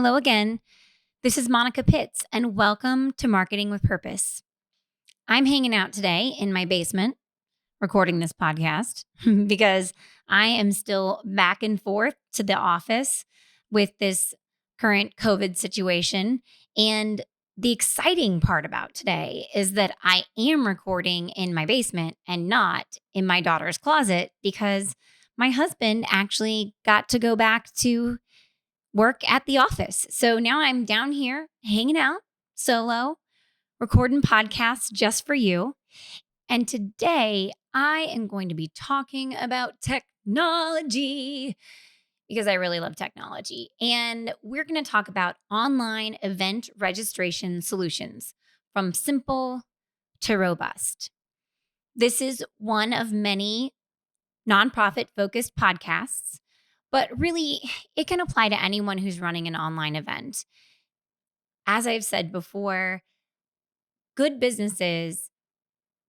Hello again. This is Monica Pitts, and welcome to Marketing with Purpose. I'm hanging out today in my basement recording this podcast because I am still back and forth to the office with this current COVID situation. And the exciting part about today is that I am recording in my basement and not in my daughter's closet because my husband actually got to go back to work at the office. So now I'm down here hanging out solo, recording podcasts just for you. And today I am going to be talking about technology because I really love technology. And we're going to talk about online event registration solutions from simple to robust. This is one of many nonprofit focused podcasts, but really it can apply to anyone who's running an online event. As I've said before, good businesses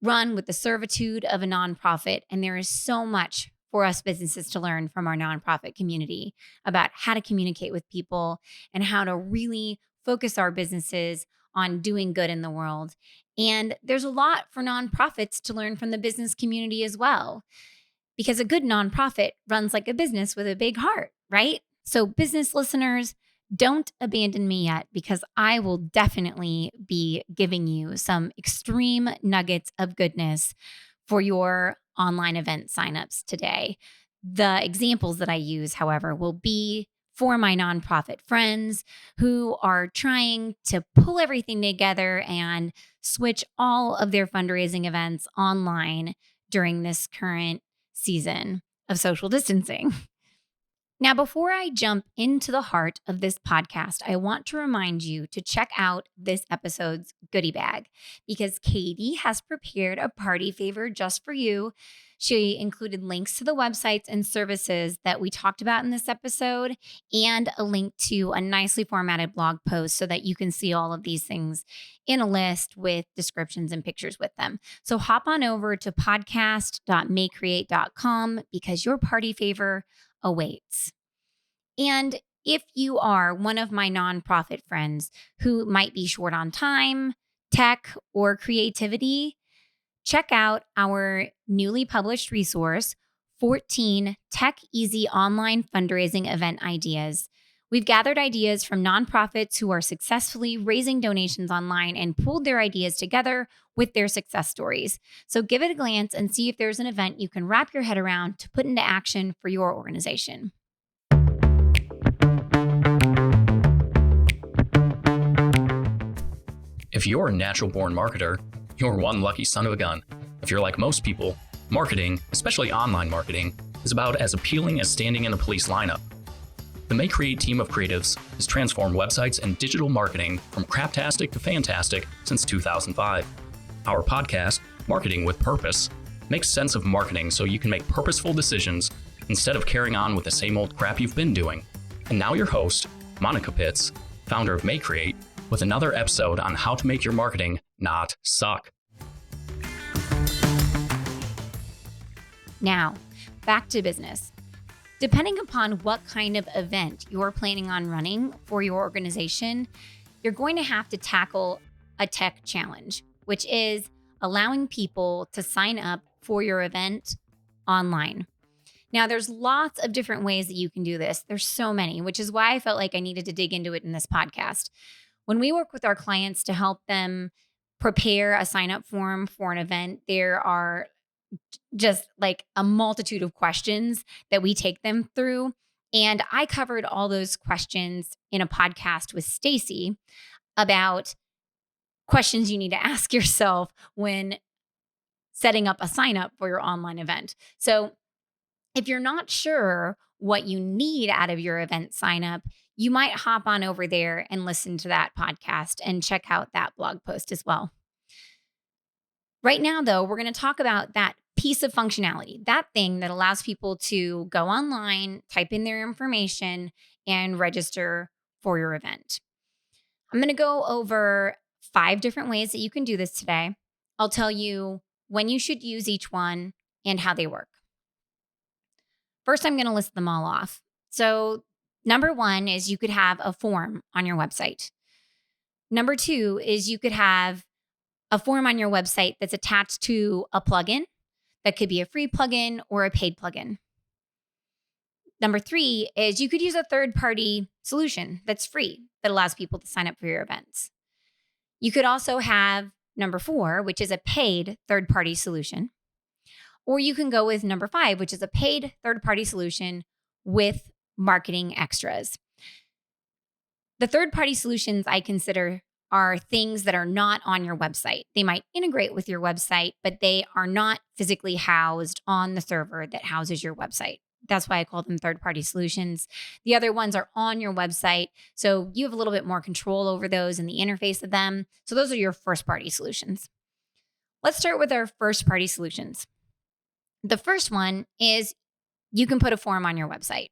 run with the servitude of a nonprofit, and there is so much for us businesses to learn from our nonprofit community about how to communicate with people and how to really focus our businesses on doing good in the world. And there's a lot for nonprofits to learn from the business community as well, because a good nonprofit runs like a business with a big heart, right? So, business listeners, don't abandon me yet because I will definitely be giving you some extreme nuggets of goodness for your online event signups today. The examples that I use, however, will be for my nonprofit friends who are trying to pull everything together and switch all of their fundraising events online during this current season of social distancing. Now, before I jump into the heart of this podcast, I want to remind you to check out this episode's goodie bag because Katie has prepared a party favor just for you. She included links to the websites and services that we talked about in this episode and a link to a nicely formatted blog post so that you can see all of these things in a list with descriptions and pictures with them. So hop on over to podcast.maycreate.com because your party favor awaits. And if you are one of my nonprofit friends who might be short on time, tech, or creativity, check out our newly published resource, 14 Tech Easy Online Fundraising Event Ideas. We've gathered ideas from nonprofits who are successfully raising donations online and pulled their ideas together with their success stories. So give it a glance and see if there's an event you can wrap your head around to put into action for your organization. If you're a natural-born marketer, you're one lucky son of a gun. If you're like most people, marketing, especially online marketing, is about as appealing as standing in a police lineup. The May Create team of creatives has transformed websites and digital marketing from craptastic to fantastic since 2005. Our podcast, Marketing with Purpose, makes sense of marketing so you can make purposeful decisions instead of carrying on with the same old crap you've been doing. And now your host, Monica Pitts, founder of May Create, with another episode on how to make your marketing not suck. Now, back to business. Depending upon what kind of event you're planning on running for your organization, you're going to have to tackle a tech challenge, which is allowing people to sign up for your event online. Now, there's lots of different ways that you can do this. There's so many, which is why I felt like I needed to dig into it in this podcast. When we work with our clients to help them prepare a sign-up form for an event, there are just like a multitude of questions that we take them through. And I covered all those questions in a podcast with Stacy about questions you need to ask yourself when setting up a sign-up for your online event. So if you're not sure what you need out of your event sign-up, you might hop on over there and listen to that podcast and check out that blog post as well. Right now, though, we're going to talk about that piece of functionality, that thing that allows people to go online, type in their information, and register for your event. I'm going to go over 5 different ways that you can do this today. I'll tell you when you should use each one and how they work. First, I'm going to list them all off. So Number one is you could have a form on your website. Number two is you could have a form on your website that's attached to a plugin that could be a free plugin or a paid plugin. Number three is you could use a third party solution that's free that allows people to sign up for your events. You could also have number four, which is a paid third party solution. Or you can go with number five, which is a paid third party solution with marketing extras. The third party solutions I consider are things that are not on your website. They might integrate with your website, but they are not physically housed on the server that houses your website. That's why I call them third party solutions. The other ones are on your website. So you have a little bit more control over those and the interface of them. So those are your first party solutions. Let's start with our first party solutions. The first one is you can put a form on your website.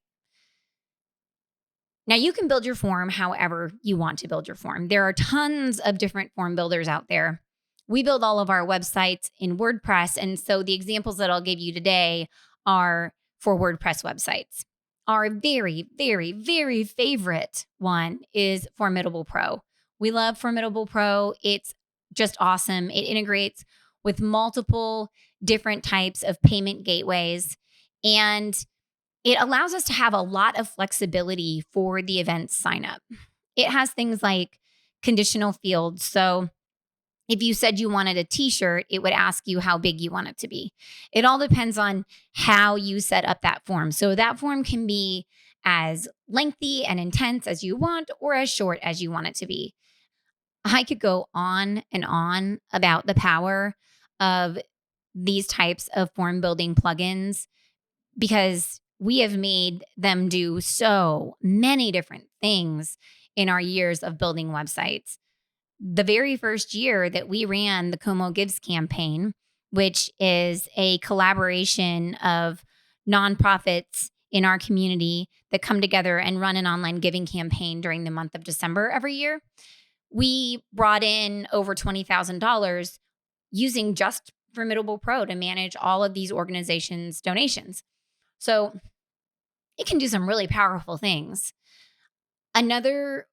Now, you can build your form however you want to build your form. There are tons of different form builders out there. We build all of our websites in WordPress. And so the examples that I'll give you today are for WordPress websites. Our very, very, very favorite one is Formidable Pro. We love Formidable Pro. It's just awesome. It integrates with multiple different types of payment gateways. And it allows us to have a lot of flexibility for the event sign up. It has things like conditional fields. So if you said you wanted a t-shirt, it would ask you how big you want it to be. It all depends on how you set up that form. So that form can be as lengthy and intense as you want or as short as you want it to be. I could go on and on about the power of these types of form building plugins because we have made them do so many different things in our years of building websites. The very first year that we ran the Como Gives campaign, which is a collaboration of nonprofits in our community that come together and run an online giving campaign during the month of December every year, we brought in over $20,000 using just Formidable Pro to manage all of these organizations' donations. So it can do some really powerful things. Another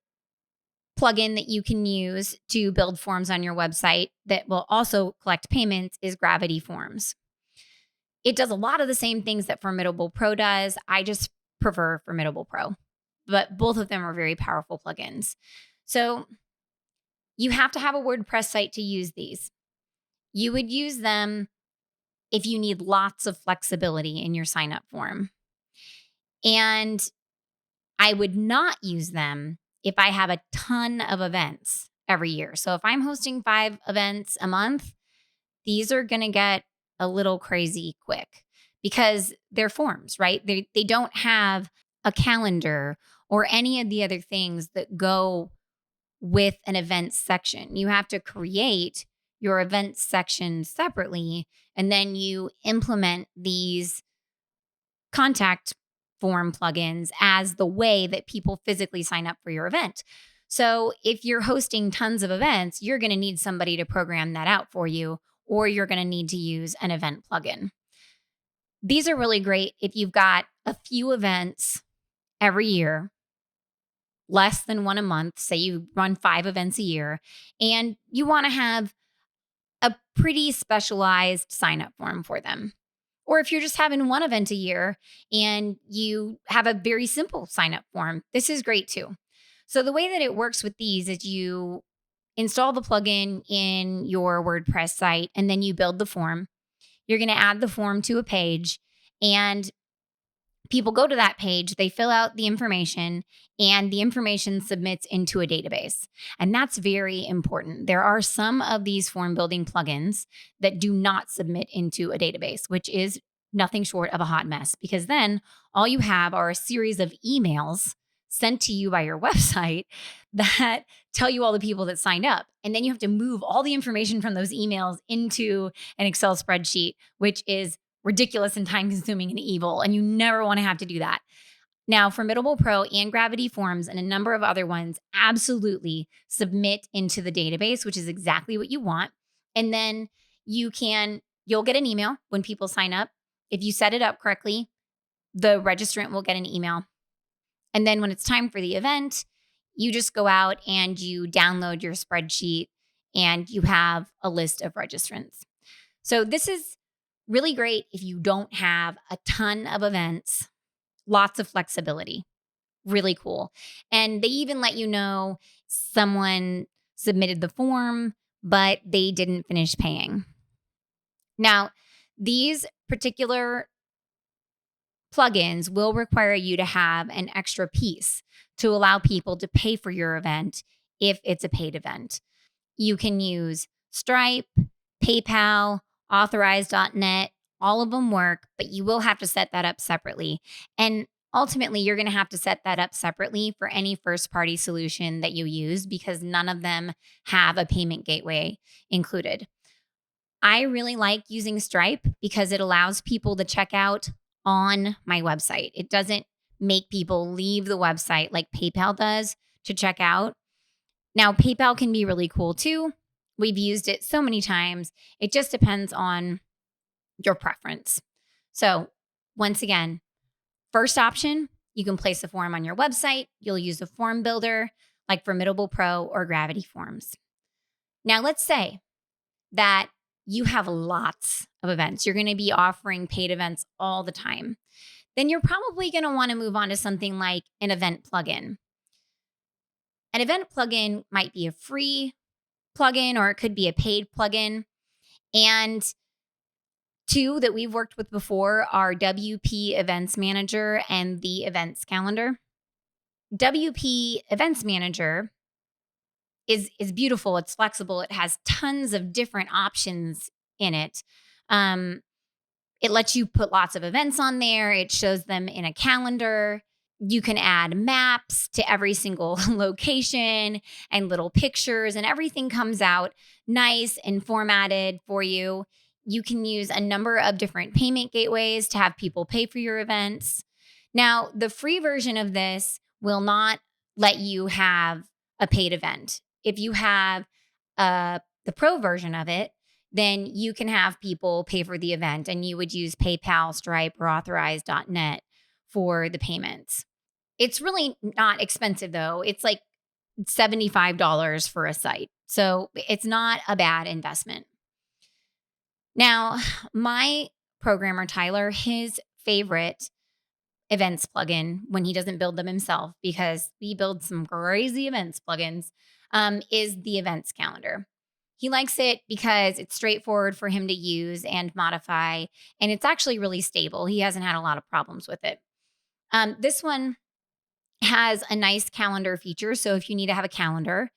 plugin that you can use to build forms on your website that will also collect payments is Gravity Forms. It does a lot of the same things that Formidable Pro does. I just prefer Formidable Pro, but both of them are very powerful plugins. So you have to have a WordPress site to use these. You would use them if you need lots of flexibility in your sign up form. And I would not use them if I have a ton of events every year. So if I'm hosting 5 events a month, these are going to get a little crazy quick because they're forms, right? They don't have a calendar or any of the other things that go with an events section. You have to create your events section separately, and then you implement these contact form plugins as the way that people physically sign up for your event. So if you're hosting tons of events, you're going to need somebody to program that out for you, or you're going to need to use an event plugin. These are really great if you've got a few events every year, less than one a month. Say you run 5 events a year, and you want to have a pretty specialized sign up form for them. Or if you're just having one event a year and you have a very simple sign up form, this is great too. So the way that it works with these is you install the plugin in your WordPress site and then you build the form. You're going to add the form to a page, and people go to that page, they fill out the information, and the information submits into a database. And that's very important. There are some of these form building plugins that do not submit into a database, which is nothing short of a hot mess, because then all you have are a series of emails sent to you by your website that tell you all the people that signed up. And then you have to move all the information from those emails into an Excel spreadsheet, which is ridiculous and time consuming and evil. And you never want to have to do that. Now, Formidable Pro and Gravity Forms and a number of other ones absolutely submit into the database, which is exactly what you want. And then you'll get an email when people sign up. If you set it up correctly, the registrant will get an email. And then when it's time for the event, you just go out and you download your spreadsheet and you have a list of registrants. So this is really great if you don't have a ton of events, lots of flexibility. Really cool. And they even let you know someone submitted the form, but they didn't finish paying. Now, these particular plugins will require you to have an extra piece to allow people to pay for your event if it's a paid event. You can use Stripe, PayPal, Authorize.net. All of them work, but you will have to set that up separately. And ultimately, you're going to have to set that up separately for any first party solution that you use because none of them have a payment gateway included. I really like using Stripe because it allows people to check out on my website. It doesn't make people leave the website like PayPal does to check out. Now, PayPal can be really cool too. We've used it so many times. It just depends on your preference. So, once again, first option, you can place a form on your website. You'll use a form builder like Formidable Pro or Gravity Forms. Now, let's say that you have lots of events. You're going to be offering paid events all the time. Then you're probably going to want to move on to something like an event plugin. An event plugin might be a free plugin or it could be a paid plugin. And two that we've worked with before are WP Events Manager and the Events Calendar. WP Events Manager is beautiful. It's flexible. It has tons of different options in it. It lets you put lots of events on there. It shows them in a calendar. You can add maps to every single location and little pictures, and everything comes out nice and formatted for you. You can use a number of different payment gateways to have people pay for your events. Now, the free version of this will not let you have a paid event. If you have the pro version of it, then you can have people pay for the event and you would use PayPal, Stripe, or Authorize.net for the payments. It's really not expensive though. It's like $75 for a site. So it's not a bad investment. Now, my programmer, Tyler, his favorite events plugin when he doesn't build them himself, because we build some crazy events plugins, is the events calendar. He likes it because it's straightforward for him to use and modify, and it's actually really stable. He hasn't had a lot of problems with it. This one has a nice calendar feature. So if you need to have a calendar,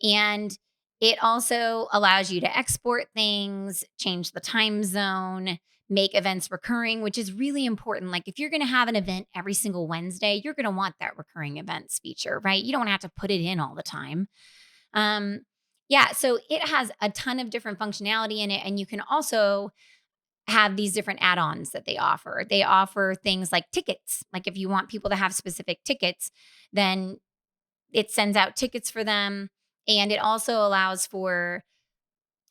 and it also allows you to export things, change the time zone, make events recurring, which is really important. Like if you're going to have an event every single Wednesday, you're going to want that recurring events feature, right? You don't want to have to put it in all the time. Um, yeah, so it has a ton of different functionality in it. And you can also have these different add-ons that they offer. They offer things like tickets. Like if you want people to have specific tickets, then it sends out tickets for them. And it also allows for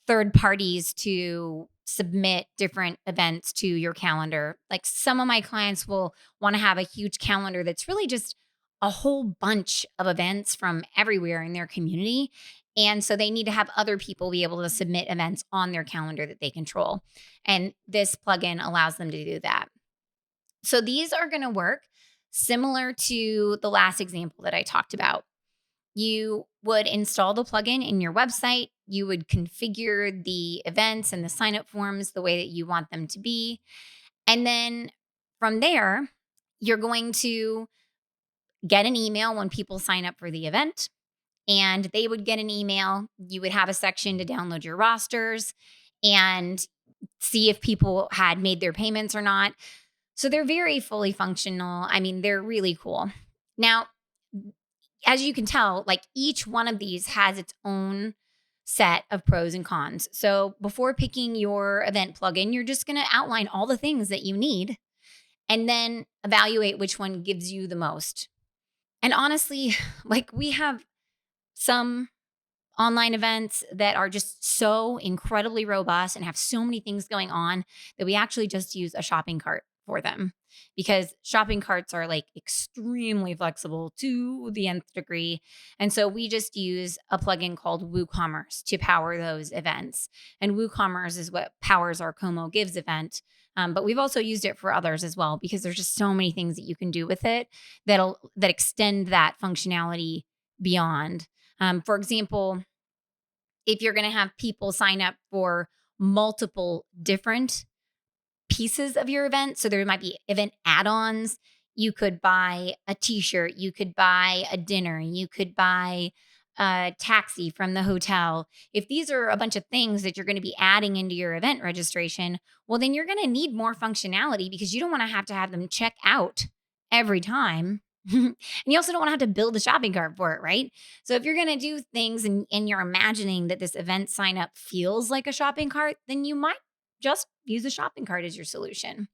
third parties to submit different events to your calendar. Like some of my clients will want to have a huge calendar that's really just a whole bunch of events from everywhere in their community. And so they need to have other people be able to submit events on their calendar that they control. And this plugin allows them to do that. So these are going to work similar to the last example that I talked about. You would install the plugin in your website. You would configure the events and the sign-up forms the way that you want them to be. And then from there, you're going to get an email when people sign up for the event. And they would get an email. You would have a section to download your rosters and see if people had made their payments or not. So they're very fully functional. I mean, they're really cool. Now, as you can tell, like each one of these has its own set of pros and cons. So before picking your event plugin, you're just going to outline all the things that you need and then evaluate which one gives you the most. And honestly, like we have some online events that are just so incredibly robust and have so many things going on that we actually just use a shopping cart for them because shopping carts are like extremely flexible to the nth degree. And so we just use a plugin called WooCommerce to power those events. And WooCommerce is what powers our Como Gives event. But we've also used it for others as well because there's just so many things that you can do with it that extend that functionality beyond. For example, if you're going to have people sign up for multiple different pieces of your event, so there might be event add-ons. You could buy a t-shirt, you could buy a dinner, you could buy a taxi from the hotel. If these are a bunch of things that you're going to be adding into your event registration, well, then you're going to need more functionality because you don't want to have them check out every time. And you also don't want to have to build a shopping cart for it, right? So if you're going to do things and you're imagining that this event sign up feels like a shopping cart, then you might just use a shopping cart as your solution.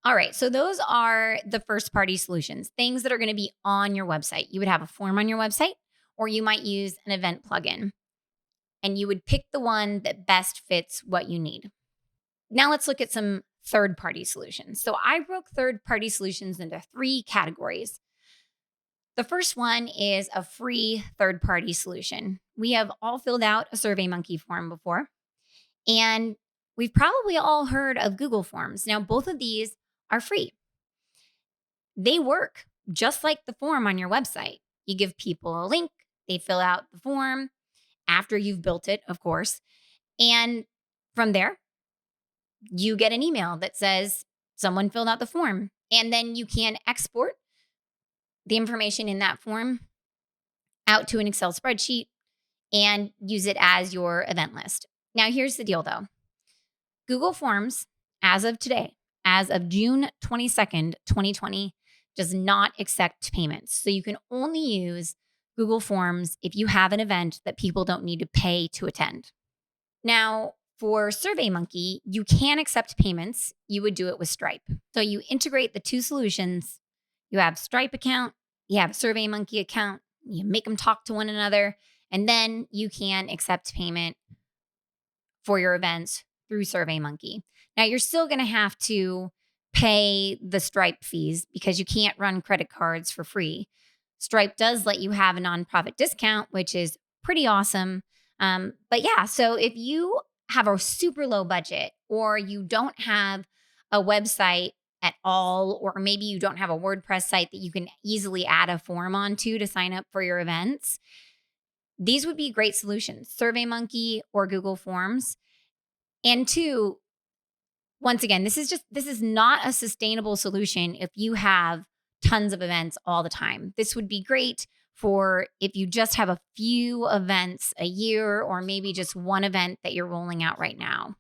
All right, so those are the first party solutions, things that are going to be on your website. You would have a form on your website, or you might use an event plugin, and you would pick the one that best fits what you need. Now let's look at some third party solutions. So I broke third party solutions into 3 categories. The first one is a free third party solution. We have all filled out a SurveyMonkey form before, and we've probably all heard of Google Forms. Now, both of these are free. They work just like the form on your website. You give people a link, they fill out the form after you've built it, of course. And from there, you get an email that says someone filled out the form. And then you can export the information in that form out to an Excel spreadsheet and use it as your event list. Now, here's the deal though. Google Forms, as of today, as of June 22nd, 2020, does not accept payments. So you can only use Google Forms if you have an event that people don't need to pay to attend. Now, for SurveyMonkey, you can accept payments. You would do it with Stripe. So you integrate the 2 solutions. You have Stripe account, you have a SurveyMonkey account, you make them talk to one another, and then you can accept payment for your events through SurveyMonkey. Now, you're still going to have to pay the Stripe fees because you can't run credit cards for free. Stripe does let you have a nonprofit discount, which is pretty awesome. But yeah, so if you have a super low budget or you don't have a website at all, or maybe you don't have a WordPress site that you can easily add a form onto to sign up for your events, these would be great solutions, SurveyMonkey or Google Forms. And 2, once again, this is not a sustainable solution if you have tons of events all the time. This would be great for if you just have a few events a year or maybe just one event that you're rolling out right now.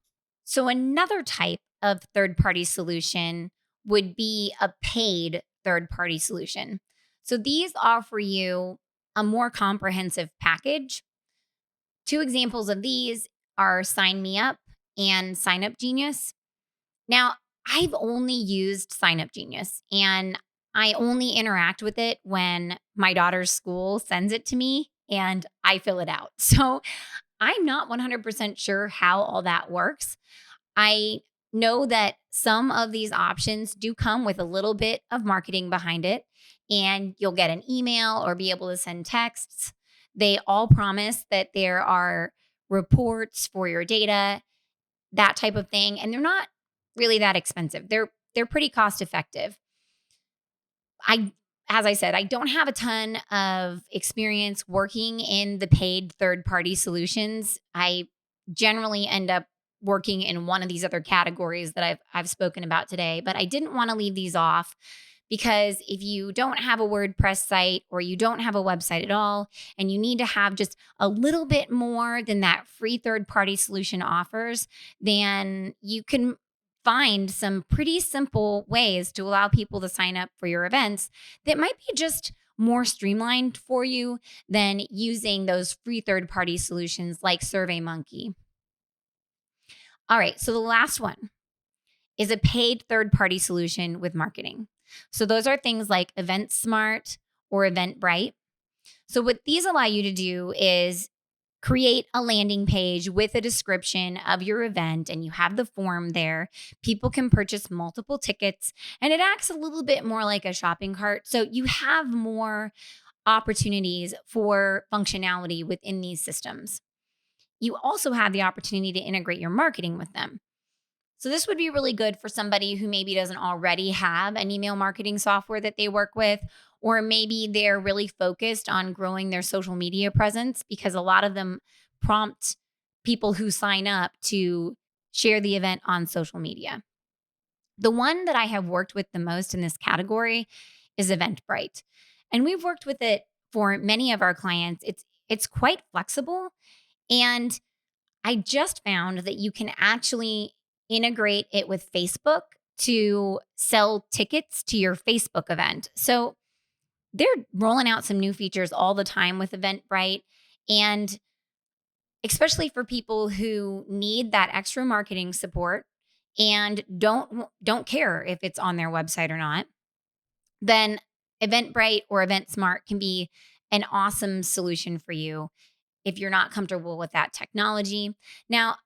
So another type of third-party solution would be a paid third-party solution. So these offer you a more comprehensive package. 2 examples of these are Sign Me Up and Sign Up Genius. Now, I've only used Sign Up Genius, and I only interact with it when my daughter's school sends it to me and I fill it out. So I'm not 100% sure how all that works. I know that some of these options do come with a little bit of marketing behind it, and you'll get an email or be able to send texts. They all promise that there are reports for your data, that type of thing, and they're not really that expensive. They're pretty cost effective. As I said, I don't have a ton of experience working in the paid third-party solutions. I generally end up working in one of these other categories that I've spoken about today, but I didn't want to leave these off because if you don't have a WordPress site or you don't have a website at all, and you need to have just a little bit more than that free third-party solution offers, then you can find some pretty simple ways to allow people to sign up for your events that might be just more streamlined for you than using those free third-party solutions like SurveyMonkey. All right, so the last one is a paid third-party solution with marketing. So those are things like EventSmart or Eventbrite. So what these allow you to do is create a landing page with a description of your event and you have the form there. People can purchase multiple tickets and it acts a little bit more like a shopping cart. So you have more opportunities for functionality within these systems. You also have the opportunity to integrate your marketing with them. So this would be really good for somebody who maybe doesn't already have an email marketing software that they work with, or maybe they're really focused on growing their social media presence because a lot of them prompt people who sign up to share the event on social media. The one that I have worked with the most in this category is Eventbrite. And we've worked with it for many of our clients. It's quite flexible, and I just found that you can actually integrate it with Facebook to sell tickets to your Facebook event. So they're rolling out some new features all the time with Eventbrite. And especially for people who need that extra marketing support and don't care if it's on their website or not, then Eventbrite or EventSmart can be an awesome solution for you if you're not comfortable with that technology. Now,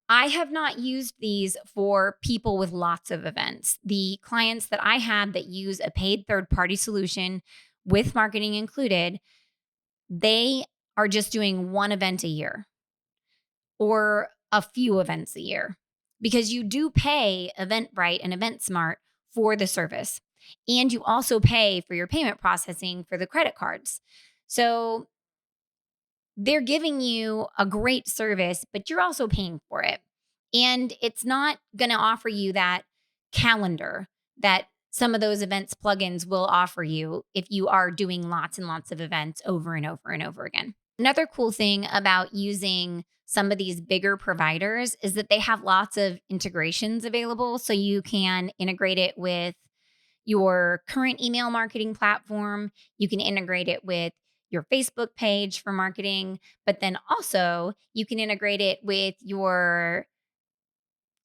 I have not used these for people with lots of events. The clients that I have that use a paid third party solution with marketing included, they are just doing one event a year or a few events a year because you do pay Eventbrite and EventSmart for the service. And you also pay for your payment processing for the credit cards. So they're giving you a great service, but you're also paying for it. And it's not going to offer you that calendar that some of those events plugins will offer you if you are doing lots and lots of events over and over and over again. Another cool thing about using some of these bigger providers is that they have lots of integrations available. So you can integrate it with your current email marketing platform. You can integrate it with your Facebook page for marketing, but then also you can integrate it with your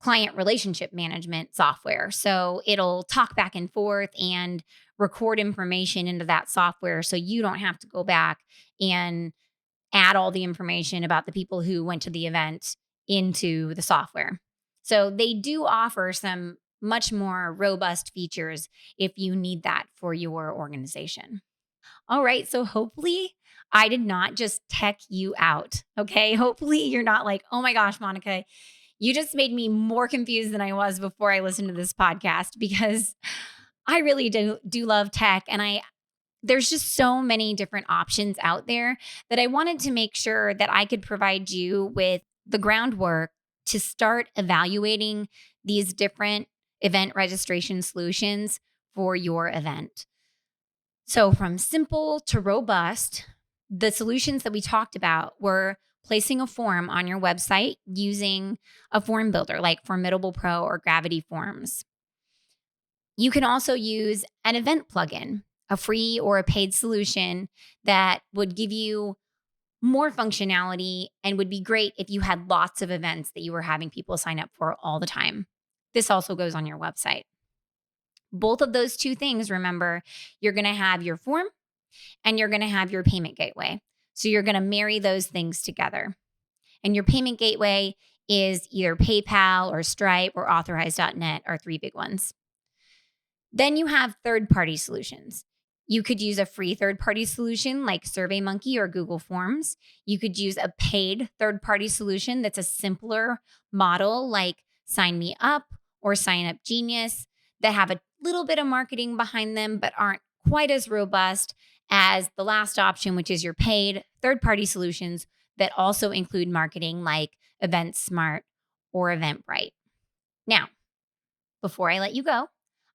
client relationship management software. So it'll talk back and forth and record information into that software so you don't have to go back and add all the information about the people who went to the event into the software. So they do offer some much more robust features if you need that for your organization. All right. So hopefully I did not just tech you out. Okay. Hopefully you're not like, oh my gosh, Monica, you just made me more confused than I was before I listened to this podcast because I really do love tech and there's just so many different options out there that I wanted to make sure that I could provide you with the groundwork to start evaluating these different event registration solutions for your event. So, from simple to robust, the solutions that we talked about were placing a form on your website using a form builder like Formidable Pro or Gravity Forms. You can also use an event plugin, a free or a paid solution that would give you more functionality and would be great if you had lots of events that you were having people sign up for all the time. This also goes on your website. Both of those two things, remember, you're going to have your form and you're going to have your payment gateway. So you're going to marry those things together. And your payment gateway is either PayPal or Stripe or Authorize.net are three big ones. Then you have third-party solutions. You could use a free third-party solution like SurveyMonkey or Google Forms. You could use a paid third-party solution that's a simpler model like Sign Me Up or Sign Up Genius that have a little bit of marketing behind them but aren't quite as robust as the last option, which is your paid third-party solutions that also include marketing like EventSmart or Eventbrite. Now, before I let you go,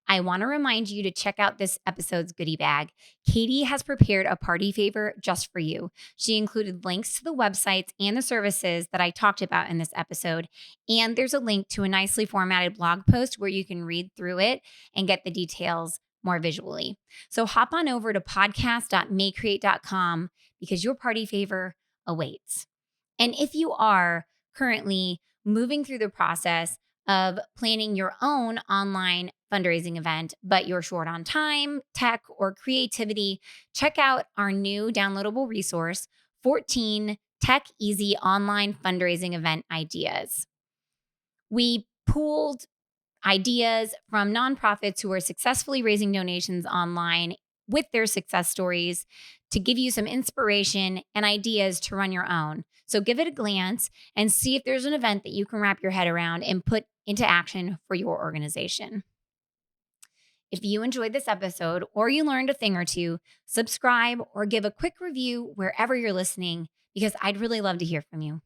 I want to remind you to check out this episode's goodie bag. Katie has prepared a party favor just for you. She included links to the websites and the services that I talked about in this episode. And there's a link to a nicely formatted blog post where you can read through it and get the details more visually. So hop on over to podcast.maycreate.com because your party favor awaits. And if you are currently moving through the process of planning your own online fundraising event, but you're short on time, tech, or creativity, check out our new downloadable resource, 14 tech easy online fundraising event ideas. We pooled ideas from nonprofits who are successfully raising donations online with their success stories to give you some inspiration and ideas to run your own. So give it a glance and see if there's an event that you can wrap your head around and put into action for your organization. If you enjoyed this episode or you learned a thing or two, subscribe or give a quick review wherever you're listening, because I'd really love to hear from you.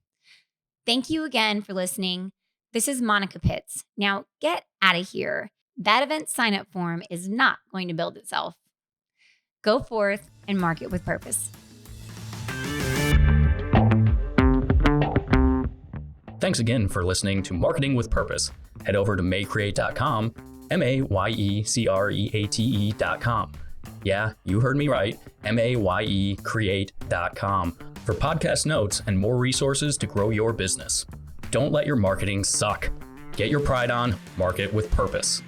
Thank you again for listening. This is Monica Pitts. Now get out of here. That event sign up form is not going to build itself. Go forth and market with purpose. Thanks again for listening to Marketing with Purpose. Head over to mayecreate.com, MAYECREATE.com. Yeah, you heard me right, MAYECreate.com for podcast notes and more resources to grow your business. Don't let your marketing suck. Get your pride on, market with purpose.